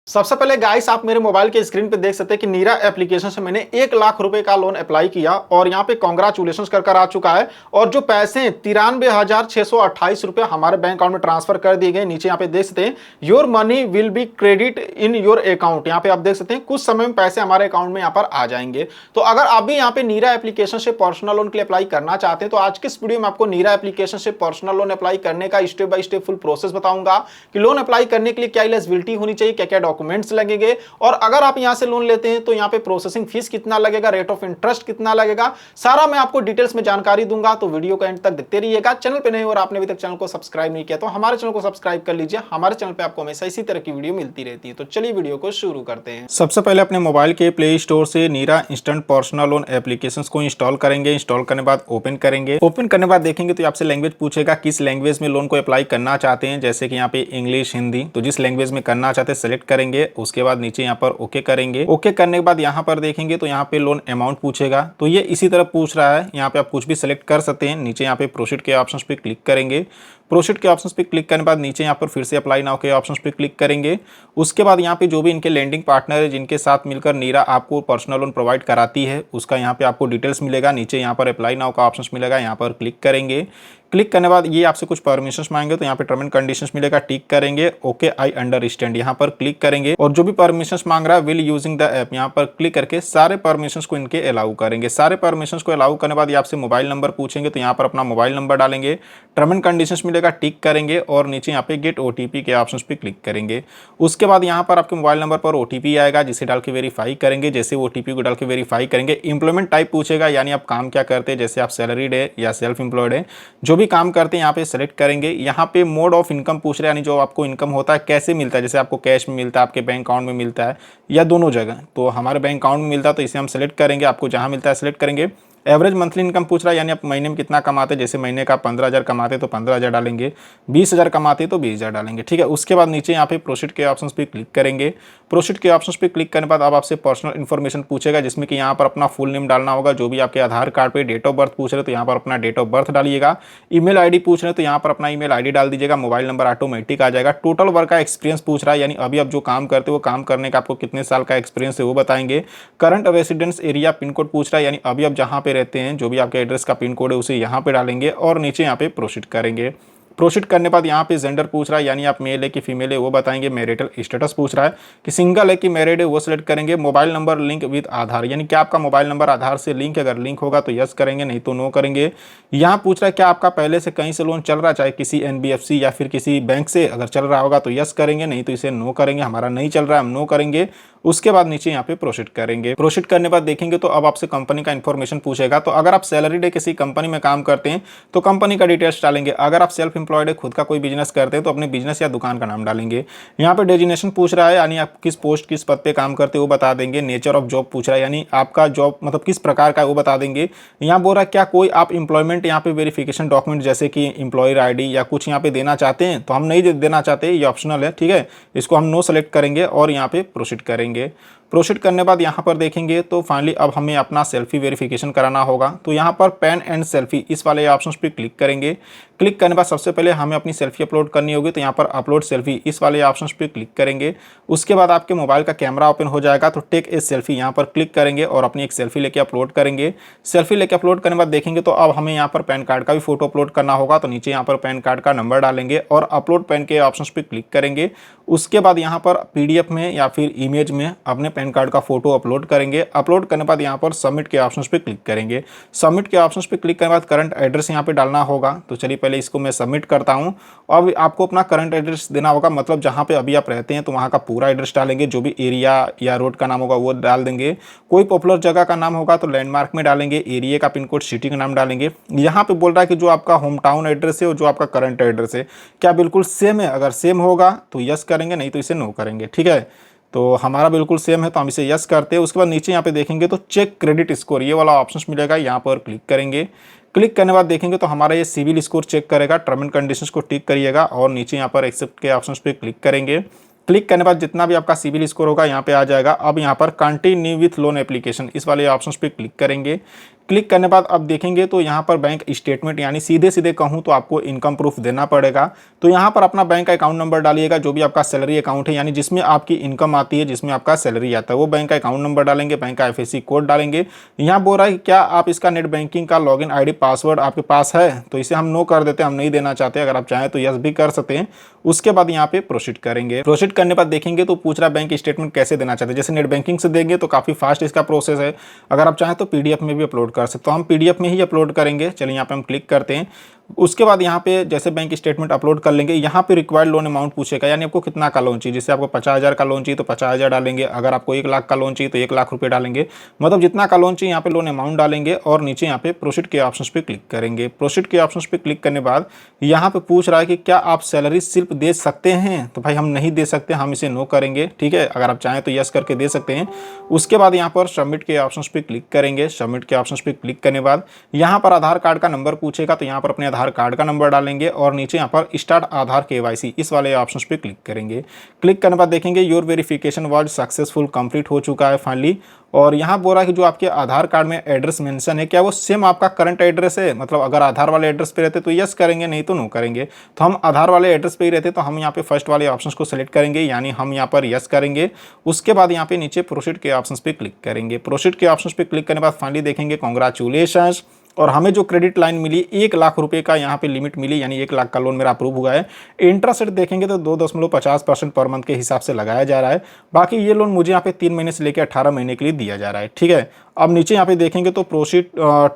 सबसे पहले गाइस आप मेरे मोबाइल के स्क्रीन पे देख सकते हैं कि नीरा एप्लीकेशन से मैंने 1 लाख रुपए का लोन अप्लाई किया और यहाँ पे कॉन्ग्रेचुलेशन कर आ चुका है। और जो पैसे 93,628 रुपए हमारे बैंक अकाउंट में ट्रांसफर कर दिए गए। नीचे यहाँ पे देख सकते हैं your money will be credit in your account. यहाँ पे आप देख सकते हैं कुछ समय में पैसे हमारे अकाउंट में यहाँ पर आ जाएंगे। तो अगर आप भी यहाँ पे नीरा एप्लीकेशन से पर्सनल लोन के लिए अप्लाई करना चाहते हैं तो आज के इस वीडियो में आपको नीरा एप्लीकेशन से पर्सनल लोन अप्लाई करने का step by step full process बताऊंगा कि लोन अप्लाई करने के लिए क्या एलिजिबिलिटी होनी चाहिए, क्या क्या डॉक्यूमेंट्स लगेंगे और अगर आप यहां से लोन लेते हैं तो यहां पे प्रोसेसिंग फीस कितना लगेगा, रेट ऑफ इंटरेस्ट कितना लगेगा, सारा मैं आपको डिटेल्स में जानकारी दूंगा। तो वीडियो को एंड तक देखते रहिएगा। चैनल पे नहीं और आपने अभी तक चैनल को सब्सक्राइब नहीं किया तो हमारे चैनल को सब्सक्राइब कर लीजिए। हमारे चैनल पे आपको हमेशा इसी तरह की वीडियो मिलती रहती है। तो चलिए वीडियो को शुरू करते हैं। सबसे पहले अपने मोबाइल के प्ले स्टोर से नीरा इंस्टेंट पर्सनल लोन एप्लीकेशन को इंस्टॉल करेंगे। इंस्टॉल करने के बाद ओपन करेंगे। ओपन करने के बाद देखेंगे तो आपसे लैंग्वेज पूछेगा किस लैंग्वेज में लोन को अप्लाई करना चाहते हैं, जैसे कि यहाँ पे इंग्लिश, हिंदी। तो जिस लैंग्वेज में करना चाहते हैं सेलेक्ट करेंगे। उसके बाद नीचे यहाँ पर ओके करेंगे। ओके करने के बाद यहाँ पर देखेंगे तो यहाँ पे लोन अमाउंट पूछेगा। तो ये इसी तरह पूछ रहा है। यहाँ पे आप कुछ भी सिलेक्ट कर सकते हैं। नीचे यहाँ पे प्रोसीड के ऑप्शन पे क्लिक करेंगे। प्रोसीड के ऑप्शंस पे क्लिक करने के बाद नीचे यहाँ पर फिर से अप्लाई नाउ के ऑप्शंस पे क्लिक करेंगे। उसके बाद यहाँ पे जो भी इनके लेंडिंग पार्टनर है जिनके साथ मिलकर नीरा आपको पर्सनल लोन प्रोवाइड कराती है उसका यहाँ पे आपको डिटेल्स मिलेगा। नीचे यहाँ पर अप्लाई नाउ का ऑप्शंस मिलेगा, यहाँ पर क्लिक करेंगे। क्लिक करने के बाद ये आपसे कुछ परमिशंस मांगेंगे तो यहाँ पे टर्म एंड कंडीशंस मिलेगा, टिक करेंगे। ओके आई अंडरस्टैंड यहाँ पर क्लिक करेंगे और जो भी परमिशंस मांग रहा है विल यूजिंग द ऐप यहाँ पर क्लिक करके सारे परमिशंस को इनके अलाउ करेंगे। सारे परमिशंस को अलाउ करने के बाद ये आपसे मोबाइल नंबर पूछेंगे तो यहाँ पर अपना मोबाइल नंबर डालेंगे। टर्म एंड कंडीशंस मिलेगा, टिक करेंगे और नीचे यहाँ पे गेट ओटीपी के ऑप्शंस पे क्लिक करेंगे। उसके बाद यहाँ पर आपके मोबाइल नंबर पर ओटीपी आएगा जिसे डाल के वेरीफाई करेंगे। जैसे ओटीपी को डाल के वेरीफाई करेंगे एम्प्लॉयमेंट टाइप पूछेगा, यानी आप काम क्या करते हैं, जैसे आप सैलरीड है या सेल्फ एम्प्लॉयड है, जो भी काम करते हैं यहाँ पे सेलेक्ट करेंगे। यहाँ पे मोड ऑफ इनकम पूछ रहे हैं, यानी जो आपको इनकम होता है कैसे मिलता है, जैसे आपको कैश में मिलता है, आपके बैंक अकाउंट में मिलता है या दोनों जगह। तो हमारे बैंक अकाउंट में मिलता है तो इसे हम सेलेक्ट करेंगे। आपको जहाँ मिलता है सेलेक्ट करेंगे। एवरेज मंथली इनकम पूछ रहा है, यानी आप महीने में कितना कमाते हैं, जैसे महीने का 15,000 कमाते तो 15,000 डालेंगे, 20,000 कमाते तो 20,000 डालेंगे। ठीक है। उसके बाद नीचे यहाँ पे प्रोसीड के ऑप्शंस पे क्लिक करेंगे। प्रोसीड के ऑप्शंस पे क्लिक करने के बाद अब आपसे पर्सनल इन्फॉर्मेशन पूछेगा जिसमें कि यहाँ पर अपना फुल नेम डालना होगा। जो भी आपके आधार कार्ड पे डेट ऑफ बर्थ पूछ रहे तो यहाँ पर अपना डेट ऑफ बर्थ डालिएगा। ईमेल आईडी पूछ रहे हैं तो यहाँ पर अपना ईमेल आईडी डाल दीजिएगा। मोबाइल नंबर ऑटोमेटिक आ जाएगा। टोटल वर्क का एक्सपीरियंस पूछ रहा है, यानी अभी आप जो काम करते हो वो काम करने का आपको कितने साल का एक्सपीरियंस है वो बताएंगे। Current residence area pin code पूछ रहा है, यानी अभी आप जहाँ पे रहते हैं जो भी एड्रेस का पिन कोड है उसे यहाँ पे डालेंगे और नीचे यहाँ पे प्रोसीड करेंगे। प्रोसीड करने बाद यहाँ पे जेंडर पूछ रहा है, यानी आप मेल है कि फीमेल है वो बताएंगे। मैरिटल स्टेटस पूछ रहा है कि सिंगल है कि मैरिड है वो सिलेक्ट करेंगे। मोबाइल नंबर लिंक विद आधार, यानी क्या आपका मोबाइल नंबर आधार से लिंक है, अगर लिंक होगा तो यस करेंगे नहीं तो नो करेंगे। यहाँ पूछ रहा है क्या आपका पहले से कहीं से लोन चल रहा है, चाहे किसी एनबीएफसी या फिर किसी बैंक से, अगर चल रहा होगा तो यस करेंगे नहीं तो इसे नो करेंगे। हमारा नहीं चल रहा है हम नो करेंगे। उसके बाद नीचे यहाँ पे प्रोसीड करेंगे। प्रोसीड करने बाद देखेंगे तो अब आपसे कंपनी का इन्फॉर्मेशन पूछेगा। तो अगर आप सैलरीड है किसी कंपनी में काम करते हैं तो कंपनी का डिटेल्स डालेंगे। अगर आप सेल्फ एम्प्लॉयड है खुद का कोई बिजनेस करते हैं तो अपने बिजनेस या दुकान का नाम डालेंगे। यहाँ पे डेजिग्नेशन पूछ रहा है, यानी आप किस पोस्ट किस पद पे काम करते हैं वो बता देंगे। नेचर ऑफ जॉब पूछ रहा है, यानी आपका जॉब मतलब किस प्रकार का है वो बता देंगे। यहाँ बोल रहा है क्या कोई आप एम्प्लॉयमेंट यहाँ पे वेरिफिकेशन डॉक्यूमेंट जैसे कि एम्प्लॉयर आईडी या कुछ यहाँ पे देना चाहते हैं, तो हम नहीं देना चाहते, ये ऑप्शनल है। ठीक है। इसको हम नो सेलेक्ट करेंगे और यहाँ पे प्रोसीड करेंगे। प्रोसीड करने बाद यहाँ पर देखेंगे तो फाइनली अब हमें अपना सेल्फी वेरिफिकेशन कराना होगा। तो यहाँ पर पेन एंड सेल्फी इस वाले ऑप्शन पे क्लिक करेंगे। क्लिक करने बाद सबसे पहले हमें अपनी सेल्फी अपलोड करनी होगी। तो यहाँ पर अपलोड सेल्फी इस वाले ऑप्शन पे क्लिक करेंगे। उसके बाद आपके मोबाइल का कैमरा ओपन हो जाएगा तो टेक ए सेल्फी यहाँ पर क्लिक करेंगे और अपनी एक सेल्फी लेके अपलोड करेंगे। सेल्फी लेके अपलोड करने बाद देखेंगे तो अब हमें यहाँ पर पैन कार्ड का भी फोटो अपलोड करना होगा। तो नीचे यहाँ पर पैन कार्ड का नंबर डालेंगे और अपलोड पैन के ऑप्शन पे क्लिक करेंगे। उसके बाद यहाँ पर पीडीएफ में या फिर इमेज में अपने पैन कार्ड का फोटो अपलोड करेंगे। अपलोड करने के बाद यहाँ पर सबमिट के ऑप्शंस पे क्लिक करेंगे। सबमिट के ऑप्शंस पे क्लिक करने के बाद करंट एड्रेस यहाँ पे डालना होगा। तो चलिए पहले इसको मैं सबमिट करता हूँ। अब आपको अपना करंट एड्रेस देना होगा, मतलब जहाँ पे अभी आप रहते हैं तो वहाँ का पूरा एड्रेस डालेंगे। जो भी एरिया या रोड का नाम होगा वो डाल देंगे। कोई पॉपुलर जगह का नाम होगा तो लैंडमार्क में डालेंगे। एरिया का पिन कोड, सिटी का नाम डालेंगे। यहाँ पे बोल रहा है कि जो आपका होम टाउन एड्रेस है और जो आपका करंट एड्रेस है क्या बिल्कुल सेम है। अगर सेम होगा तो यस करेंगे नहीं तो इसे नो करेंगे। ठीक है। तो हमारा बिल्कुल सेम है तो हम इसे यस करते हैं। उसके बाद नीचे यहाँ पे देखेंगे तो चेक क्रेडिट स्कोर ये वाला ऑप्शन मिलेगा, यहाँ पर क्लिक करेंगे। क्लिक करने के बाद देखेंगे तो हमारा ये सिविल स्कोर चेक करेगा। टर्म एंड कंडीशंस को टिक करिएगा और नीचे यहाँ पर एक्सेप्ट के ऑप्शंस पे क्लिक करेंगे। क्लिक करने के बाद जितना भी आपका सिविल स्कोर होगा यहाँ पे आ जाएगा। अब यहाँ पर कंटिन्यू विथ लोन एप्लीकेशन इस वाले ऑप्शंस पे क्लिक करेंगे। क्लिक करने बाद अब देखेंगे तो यहाँ पर बैंक स्टेटमेंट यानी सीधे सीधे कहूँ तो आपको इनकम प्रूफ देना पड़ेगा। तो यहाँ पर अपना बैंक अकाउंट नंबर डालिएगा, जो भी आपका सैलरी अकाउंट है यानी जिसमें आपकी इनकम आती है, जिसमें आपका सैलरी आता है, वो बैंक का अकाउंट नंबर डालेंगे, बैंक का IFSC कोड डालेंगे। यहाँ बोल रहा है कि क्या आप इसका नेट बैंकिंग का लॉगिन ID पासवर्ड आपके पास है, तो इसे हम नो कर देते हैं, हम नहीं देना चाहते। अगर आप चाहें तो यस भी कर सकते हैं। उसके बाद यहाँ पे प्रोसीड करेंगे। प्रोसीड करने बाद देखेंगे तो पूछ रहा है बैंक स्टेटमेंट कैसे देना चाहते हैं। जैसे नेट बैंकिंग से देंगे तो काफ़ी फास्ट इसका प्रोसेस है, अगर आप चाहें तो PDF में भी अपलोड कर सकते हो। तो हम PDF में ही अपलोड करेंगे। चलिए यहाँ पे हम क्लिक करते हैं। उसके बाद यहाँ पे जैसे बैंक स्टेटमेंट अपलोड कर लेंगे, यहाँ पे रिक्वायर्ड लोन अमाउंट पूछेगा, यानी आपको कितना का लोन चाहिए। जैसे आपको 50,000 का लोन चाहिए तो 50,000 डालेंगे, अगर आपको 1 लाख का लोन चाहिए तो 1 लाख रुपए डालेंगे, मतलब जितना का लोन चाहिए यहाँ पे लोन अमाउंट डालेंगे और नीचे यहाँ पे प्रोसीड के ऑप्शन पे क्लिक करेंगे। प्रोसीड के ऑप्शन पे क्लिक करने बाद यहाँ पे पूछ रहा है कि क्या आप सैलरी स्लिप दे सकते हैं, तो भाई हम नहीं दे सकते, हम इसे नो करेंगे। ठीक है, अगर आप चाहें तो यस करके दे सकते हैं। उसके बाद यहाँ पर सबमिट के ऑप्शन पे क्लिक करेंगे। सबमिट के ऑप्शन पे क्लिक करने बाद यहाँ पर आधार कार्ड का नंबर पूछेगा, तो यहाँ पर अपने आधार कार्ड का नंबर डालेंगे और नीचे यहाँ पर स्टार्ट आधार KYC इस वाले ऑप्शन पे क्लिक करेंगे। क्लिक करने बाद देखेंगे your verification was successful, complete हो चुका है फाइनली। और यहाँ बोल रहा है कि जो आपके आधार कार्ड में एड्रेस मेंशन है, क्या वो सेम आपका करंट एड्रेस है, मतलब अगर आधार वाले एड्रेस पे रहते तो यस करेंगे, नहीं तो नो करेंगे। तो हम आधार वाले एड्रेस पे ही रहते तो हम यहाँ पे फर्स्ट वाले ऑप्शन को सिलेक्ट करेंगे, यानी हम यहाँ पर यस करेंगे। उसके बाद यहाँ पे नीचे प्रोसीड के ऑप्शन पे क्लिक करेंगे। प्रोसीड के ऑप्शन पे क्लिक करने बाद फाइनली देखेंगे कांग्रेचुलेशंस, और हमें जो क्रेडिट लाइन मिली 1 लाख रुपए का यहाँ पे लिमिट मिली, यानी 1 लाख का लोन मेरा अप्रूव हुआ है। इंटरेस्ट रेट देखेंगे तो 2.50% पर मंथ के हिसाब से लगाया जा रहा है। बाकी ये लोन मुझे यहाँ पे 3 महीने से लेकर 18 महीने के लिए दिया जा रहा है। ठीक है, अब नीचे यहाँ पे देखेंगे तो proceed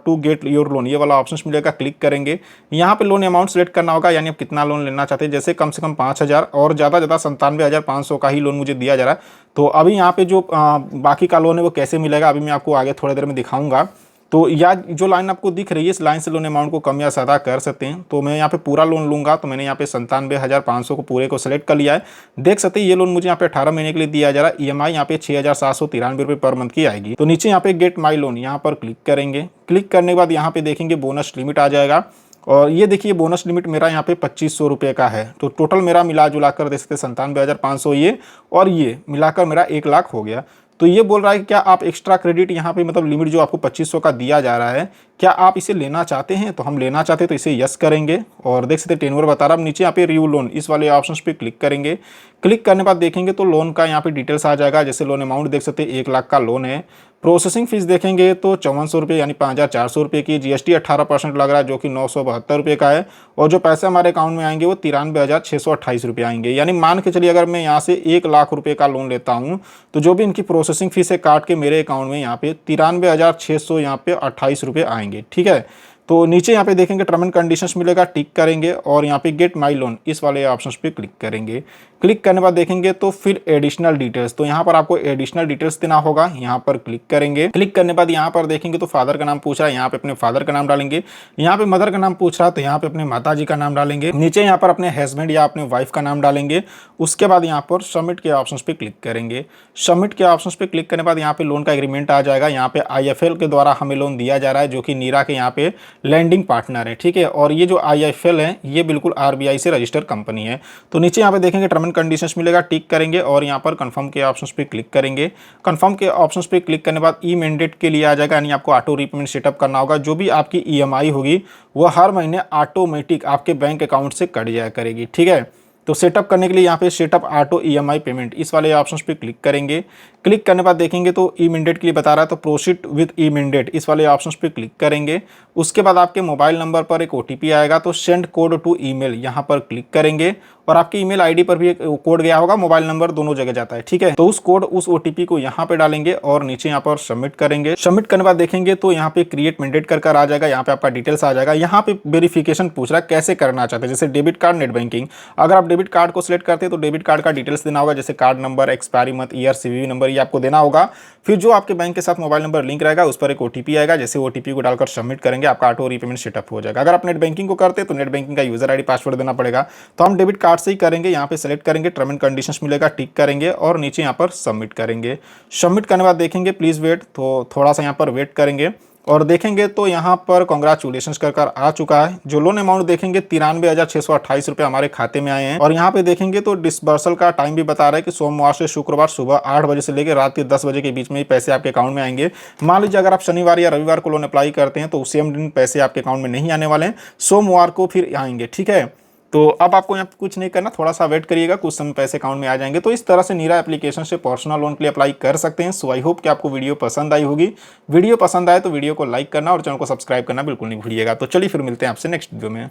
to get your loan ये वाला ऑप्शन मिलेगा, क्लिक करेंगे। यहाँ पे लोन अमाउंट सेलेक्ट करना होगा, यानी आप कितना लोन लेना चाहते हैं। जैसे कम से कम 5,000 और ज़्यादा 97,500 का ही लोन मुझे दिया जा रहा है। तो अभी यहाँ पे जो बाकी का लोन है वो कैसे मिलेगा, अभी मैं आपको आगे थोड़ी देर में दिखाऊंगा। तो या जो लाइन आपको दिख रही है इस लाइन से लोन अमाउंट को कम या ज़्यादा कर सकते हैं। तो मैं यहाँ पे पूरा लोन लूँगा, तो मैंने यहाँ पे 97,500 को पूरे को सिलेक्ट कर लिया है। देख सकते हैं ये लोन मुझे यहाँ पे 18 महीने के लिए दिया जा रहा है। EMI यहाँ पे 6,793 रुपये पर मंथ की आएगी। तो नीचे यहाँ पे गेट माई लोन यहाँ पर क्लिक करेंगे। क्लिक करने के बाद यहाँ पे देखेंगे बोनस लिमिट आ जाएगा, और ये देखिए बोनस लिमिट मेरा यहाँ पे 2,500 रुपये का है। तो टोटल मेरा मिला जुला कर देख सकते 97,500 ये और ये मिलाकर मेरा 1 लाख हो गया। तो ये बोल रहा है कि क्या आप एक्स्ट्रा क्रेडिट यहाँ पे मतलब लिमिट जो आपको 2,500 का दिया जा रहा है, क्या आप इसे लेना चाहते हैं। तो हम लेना चाहते हैं तो इसे यस करेंगे। और देख सकते टेन्योर बता रहा है। नीचे यहाँ पे रिव्यू लोन इस वाले ऑप्शन पे क्लिक करेंगे। क्लिक करने बाद देखेंगे तो लोन का यहाँ पे डिटेल्स आ जाएगा। जैसे लोन अमाउंट देख सकते हैं 1 लाख का लोन है। प्रोसेसिंग फीस देखेंगे तो 5400 रुपये यानी 5,400 रुपये की। GST 18% लग रहा है जो कि 972 रुपये का है। और जो पैसे हमारे अकाउंट में आएंगे वो 93,628 रुपये आएंगे। यानी मान के चलिए अगर मैं यहाँ से 1 लाख रुपये का लोन लेता हूँ तो जो भी इनकी प्रोसेसिंग फीस है काट के मेरे अकाउंट में यहाँ पे 93,600 यहाँ पे 28 रुपये आएंगे। ठीक है, तो नीचे यहाँ पे देखेंगे टर्म एंड कंडीशंस मिलेगा, टिक करेंगे और यहाँ पे गेट माई लोन इस वाले ऑप्शन पे क्लिक करेंगे। क्लिक करने बाद देखेंगे तो फिर एडिशनल डिटेल्स, तो यहाँ पर आपको एडिशनल डिटेल्स देना होगा। यहाँ पर क्लिक करेंगे। क्लिक करने बाद यहाँ पर देखेंगे तो फादर का नाम पूछ रहा है, यहाँ पे अपने फादर का नाम डालेंगे। यहाँ पे मदर का नाम पूछ रहा है तो यहाँ पे अपने माता जी का नाम डालेंगे। नीचे यहाँ पर अपने हस्बैंड या अपने वाइफ का नाम डालेंगे। उसके बाद यहाँ पर सबमिट के ऑप्शन पे क्लिक करेंगे। सबमिट के ऑप्शन पे क्लिक करने बाद यहाँ पे लोन का एग्रीमेंट आ जाएगा। यहाँ पे IFL के द्वारा हमें लोन दिया जा रहा है जो कि नीरा के यहाँ पे लैंडिंग पार्टनर है। ठीक है, और ये जो IFL है ये बिल्कुल RBI से रजिस्टर्ड कंपनी है। तो नीचे यहाँ पे देखेंगे टर्म एंड कंडीशंस मिलेगा, टिक करेंगे और यहाँ पर कंफर्म के ऑप्शंस पे क्लिक करेंगे। कंफर्म के ऑप्शंस पे क्लिक करने बाद ई मैंडेट के लिए आ जाएगा, यानी आपको ऑटो रीपेमेंट सेटअप करना होगा। जो भी आपकी EMI होगी वो हर महीने ऑटोमेटिक आपके बैंक अकाउंट से कट जाया करेगी। ठीक है, तो सेटअप करने के लिए यहाँ पे सेटअप ऑटो EMI पेमेंट इस वाले ऑप्शंस पे क्लिक करेंगे। क्लिक करने बाद देखेंगे तो ई मैंडेट के लिए बता रहा है तो प्रोसीड विद ई मैंडेट इस वाले ऑप्शंस पे क्लिक करेंगे। उसके बाद आपके मोबाइल नंबर पर एक OTP आएगा, तो सेंड कोड टू ईमेल यहाँ पर क्लिक करेंगे और आपकी ईमेल ID पर भी एक कोड गया होगा, मोबाइल नंबर दोनों जगह जाता है। ठीक है, तो उस कोड उस OTP को यहाँ पे डालेंगे और नीचे यहाँ पर सबमिट करेंगे। सबमिट करने बाद देखेंगे तो यहाँ पे क्रिएट मैंडेट कर आ जाएगा। यहाँ पे आपका डिटेल्स आ जाएगा। यहाँ पे वेरिफिकेशन पूछ रहा है कैसे करना चाहते हैं, जैसे डेबिट कार्ड, नेट बैंकिंग। अगर आप डेबिट कार्ड को सिलेक्ट करते हैं तो डेबिट कार्ड का डिटेल्स देना होगा, जैसे card number, expiry month, year, CVV number ये आपको देना होगा। फिर जो आपके बैंक के साथ मोबाइल नंबर लिंक रहेगा उस पर एक OTP आएगा। जैसे OTP को डालकर सबमिट करेंगे आपका ऑटो रीपेमेंट सेटअप हो जाएगा। अगर आप नेट बैंकिंग को करते हैं तो नेट बैंकिंग का यूजर ID पासवर्ड देना पड़ेगा। तो हम डेबिट कार्ड से ही करेंगे। यहाँ पे सेलेक्ट करेंगे, टर्म एंड कंडीशंस मिलेगा, टिक करेंगे और नीचे यहाँ पर सबमिट करेंगे। सबमिट करने बाद देखेंगे प्लीज वेट, तो थोड़ा सा यहाँ पर वेट करेंगे। और देखेंगे तो यहाँ पर कॉन्ग्रेचुलेशंस कर आ चुका है। जो लोन अमाउंट देखेंगे 93,628 रुपए हमारे खाते में आए हैं। और यहाँ पे देखेंगे तो डिसबर्सल का टाइम भी बता रहा है कि सोमवार से शुक्रवार सुबह 8 बजे से लेकर रात के 10 बजे के बीच में ही पैसे आपके अकाउंट में आएंगे। मान लीजिए अगर आप शनिवार या रविवार को लोन अप्लाई करते हैं तो उसी दिन पैसे आपके अकाउंट में नहीं आने वाले हैं, सोमवार को फिर आएंगे। ठीक है, तो अब आपको यहाँ कुछ नहीं करना, थोड़ा सा वेट करिएगा, कुछ समय पैसे अकाउंट में आ जाएंगे। तो इस तरह से नीरा एप्लीकेशन से पर्सनल लोन के लिए अप्लाई कर सकते हैं। सो आई होप कि आपको वीडियो पसंद आई होगी। वीडियो पसंद आए तो वीडियो को लाइक करना और चैनल को सब्सक्राइब करना बिल्कुल नहीं भूलिएगा। तो चलिए फिर मिलते हैं आपसे नेक्स्ट वीडियो में।